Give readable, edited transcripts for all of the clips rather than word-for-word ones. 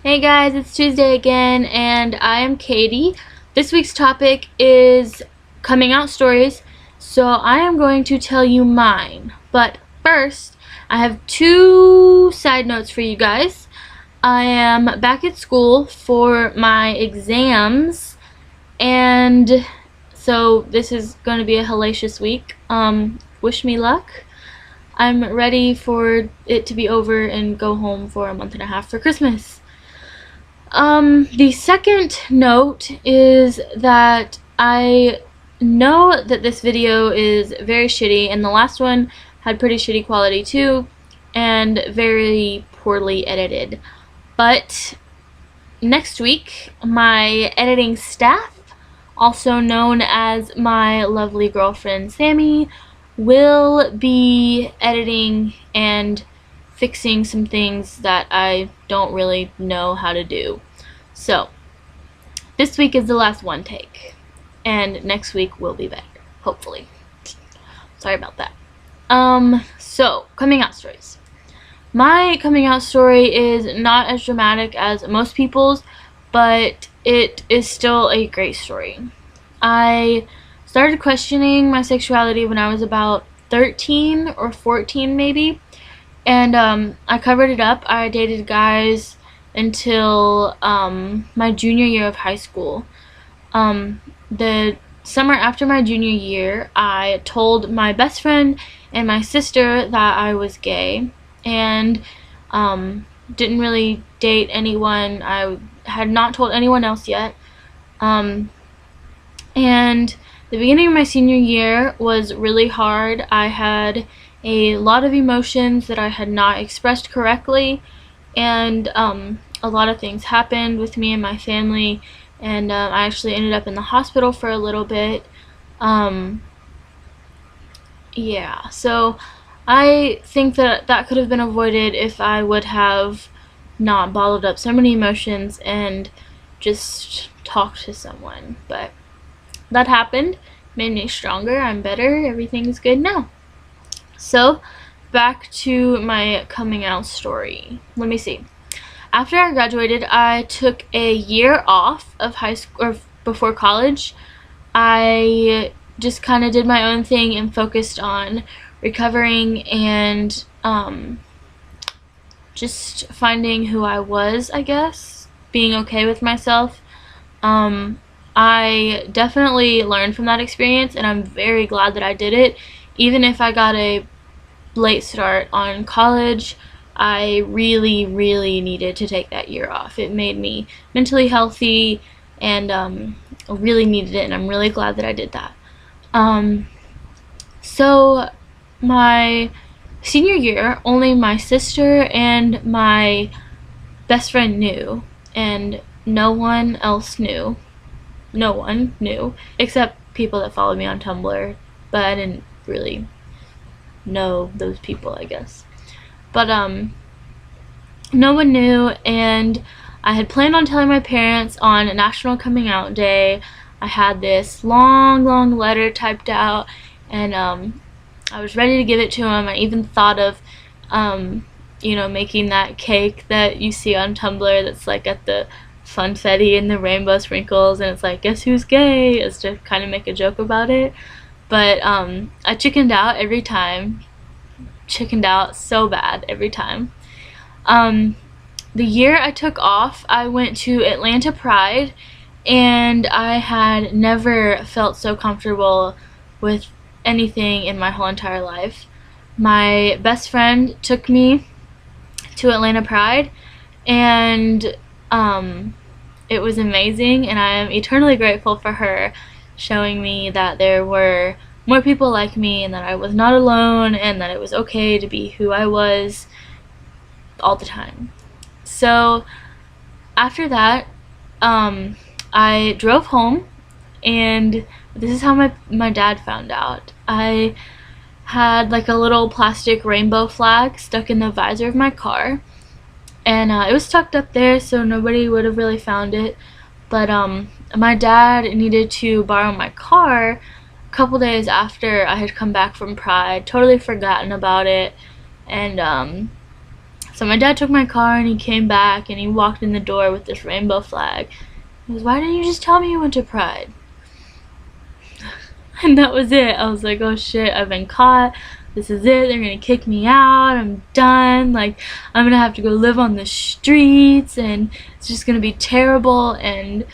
Hey guys, it's Tuesday again, and I am Katie. This week's topic is coming out stories, so I am going to tell you mine. But first, I have two side notes for you guys. I am back at school for my exams, and so this is going to be a hellacious week. Wish me luck. I'm ready for it to be over and go home for a month and a half for Christmas. The second note is that I know that this video is very shitty, and the last one had pretty shitty quality too, and very poorly edited. But next week, my editing staff, also known as my lovely girlfriend Sammy, will be editing and fixing some things that I don't really know how to do. So this week is the last one take, and next week will be better, hopefully. Sorry about that. So coming out stories. My coming out story is not as dramatic as most people's, but it is still a great story. I started questioning my sexuality when I was about 13 or 14 maybe, and I covered it up. I dated guys until my junior year of high school. The summer after my junior year, I told my best friend and my sister that I was gay, and didn't really date anyone. I had not told anyone else yet. And the beginning of my senior year was really hard. I had a lot of emotions that I had not expressed correctly, and a lot of things happened with me and my family, and I actually ended up in the hospital for a little bit. Yeah, so I think that that could have been avoided if I would have not bottled up so many emotions and just talked to someone. But that happened, made me stronger, I'm better, everything's good now. So back to my coming out story. Let me see. After I graduated, I took a year off of high school, or before college. I just kind of did my own thing and focused on recovering and just finding who I was, I guess, being okay with myself. I definitely learned from that experience, and I'm very glad that I did it. Even if I got a late start on college, I really needed to take that year off. It made me mentally healthy, and really needed it, and I'm really glad that I did that. So my senior year, only my sister and my best friend knew, and no one else knew. No one knew, except people that followed me on Tumblr, but I didn't really know those people, I guess. But no one knew, and I had planned on telling my parents on National Coming Out Day. I had this long letter typed out, and I was ready to give it to them. I even thought of making that cake that you see on Tumblr that's like at the funfetti and the rainbow sprinkles, and it's like, guess who's gay, is to kind of make a joke about it. But I chickened out every time. Chickened out so bad every time. The year I took off, I went to Atlanta Pride, and I had never felt so comfortable with anything in my whole entire life. My best friend took me to Atlanta Pride, and it was amazing, and I am eternally grateful for her showing me that there were more people like me, and that I was not alone, and that it was okay to be who I was all the time. So after that, I drove home, and this is how my dad found out. I had like a little plastic rainbow flag stuck in the visor of my car, and it was tucked up there so nobody would have really found it. But my dad needed to borrow my car a couple days after I had come back from Pride, totally forgotten about it, and So my dad took my car and he came back and he walked in the door with this rainbow flag. He goes, "Why didn't you just tell me you went to Pride?" And that was it. I was like, oh shit, I've been caught. This is it. They're gonna kick me out. I'm done. Like, I'm gonna have to go live on the streets and it's just gonna be terrible. And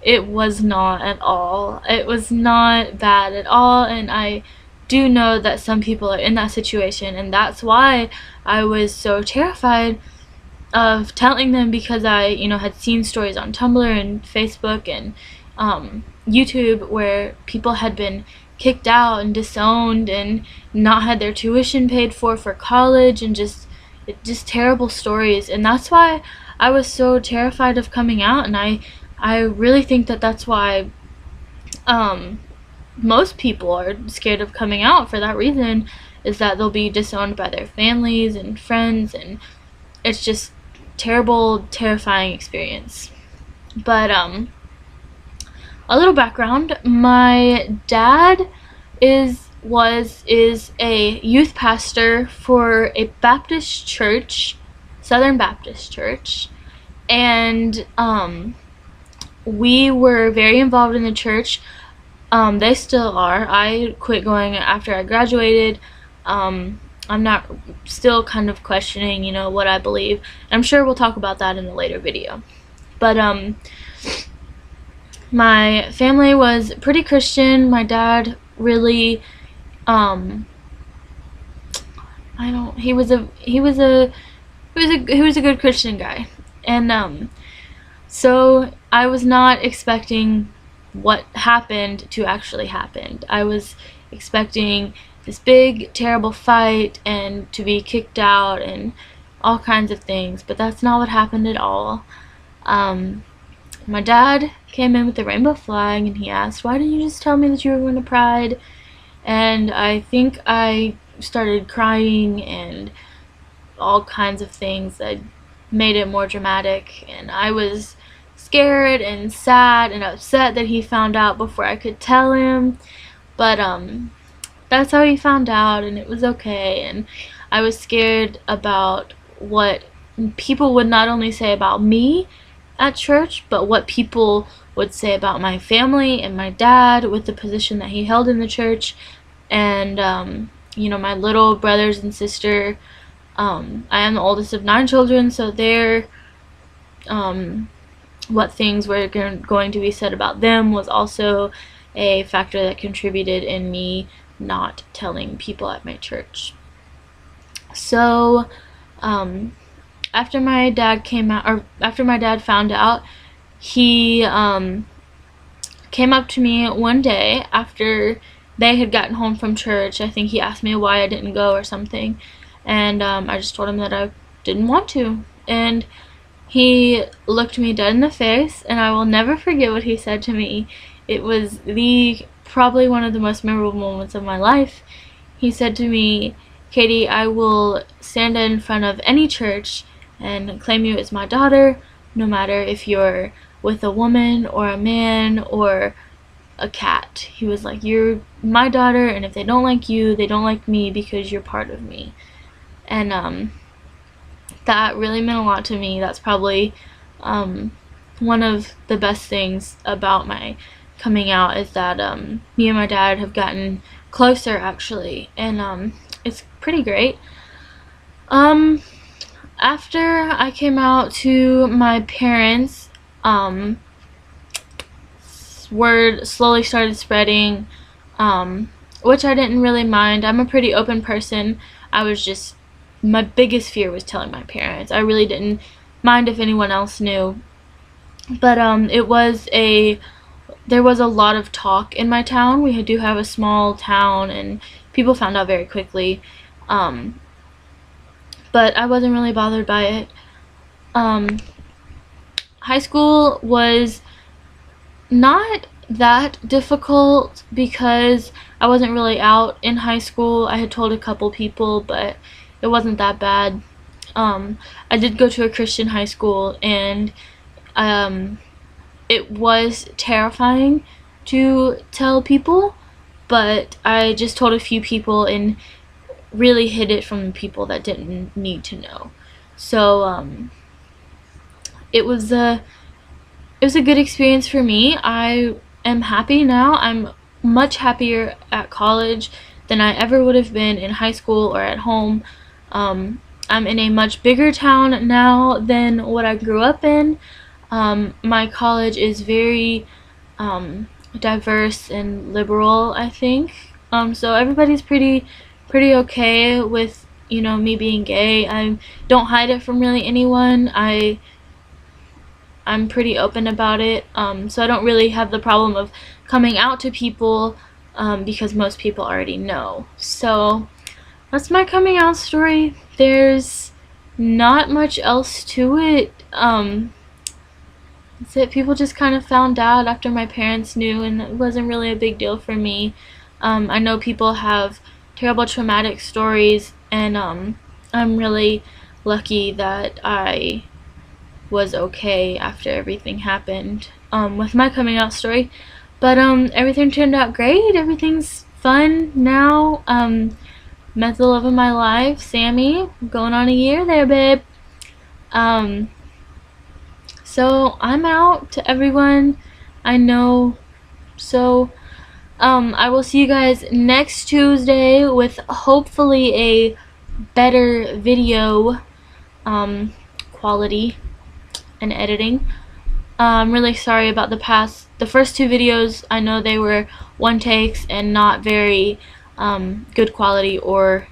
it was not at all. It was not bad at all. And I do know that some people are in that situation, and that's why I was so terrified of telling them, because I, you know, had seen stories on Tumblr and Facebook and YouTube where people had been kicked out and disowned and not had their tuition paid for college, and just terrible stories. And that's why I was so terrified of coming out. And I really think that that's why most people are scared of coming out, for that reason, is that they'll be disowned by their families and friends, and it's just terrible, terrifying experience. But a little background: my dad is a youth pastor for a Baptist church, Southern Baptist church, and we were very involved in the church. They still are. I quit going after I graduated. I'm not still kind of questioning, you know, what I believe. I'm sure we'll talk about that in a later video. But my family was pretty Christian. My dad really he was a good Christian guy. And so I was not expecting what happened to actually happen. I was expecting this big terrible fight and to be kicked out and all kinds of things, but that's not what happened at all. My dad came in with the rainbow flag and he asked, "Why didn't you just tell me that you were going to Pride?" And I think I started crying and all kinds of things that made it more dramatic, and I was scared and sad and upset that he found out before I could tell him. But that's how he found out, and it was okay. And I was scared about what people would not only say about me at church, but what people would say about my family and my dad with the position that he held in the church. And you know, my little brothers and sister, I am the oldest of 9 children, so they're what things were going to be said about them was also a factor that contributed in me not telling people at my church. So after my dad found out, he came up to me one day after they had gotten home from church. I think he asked me why I didn't go or something, and I just told him that I didn't want to. And he looked me dead in the face, and I will never forget what he said to me. It was probably one of the most memorable moments of my life. He said to me, "Katie, I will stand in front of any church and claim you as my daughter, no matter if you're with a woman or a man or a cat." He was like, "You're my daughter, and if they don't like you, they don't like me, because you're part of me." And that really meant a lot to me. That's probably one of the best things about my coming out, is that me and my dad have gotten closer, actually, and it's pretty great. After I came out to my parents, word slowly started spreading, which I didn't really mind. I'm a pretty open person. My biggest fear was telling my parents. I really didn't mind if anyone else knew. But there was a lot of talk in my town. We do have a small town, and people found out very quickly. But I wasn't really bothered by it. High school was not that difficult because I wasn't really out in high school. I had told a couple people, but it wasn't that bad. I did go to a Christian high school, and it was terrifying to tell people, but I just told a few people and really hid it from the people that didn't need to know. So it was a good experience for me. I am happy now. I'm much happier at college than I ever would have been in high school or at home. I'm in a much bigger town now than what I grew up in. My college is very diverse and liberal, I think. So everybody's pretty okay with, you know, me being gay. I don't hide it from really anyone. I'm pretty open about it. So I don't really have the problem of coming out to people because most people already know. So that's my coming out story. There's not much else to it. That's it. People just kind of found out after my parents knew, and it wasn't really a big deal for me. I know people have terrible traumatic stories, and I'm really lucky that I was okay after everything happened with my coming out story. But everything turned out great. Everything's fun now. Met the love of my life, Sammy. Going on a year there, babe. So I'm out to everyone I know. So I will see you guys next Tuesday with hopefully a better video quality and editing. I'm really sorry about the first two videos. I know they were one takes and not very good quality or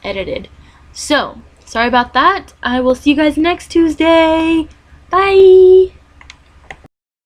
edited. So sorry about that. I will see you guys next Tuesday. Bye.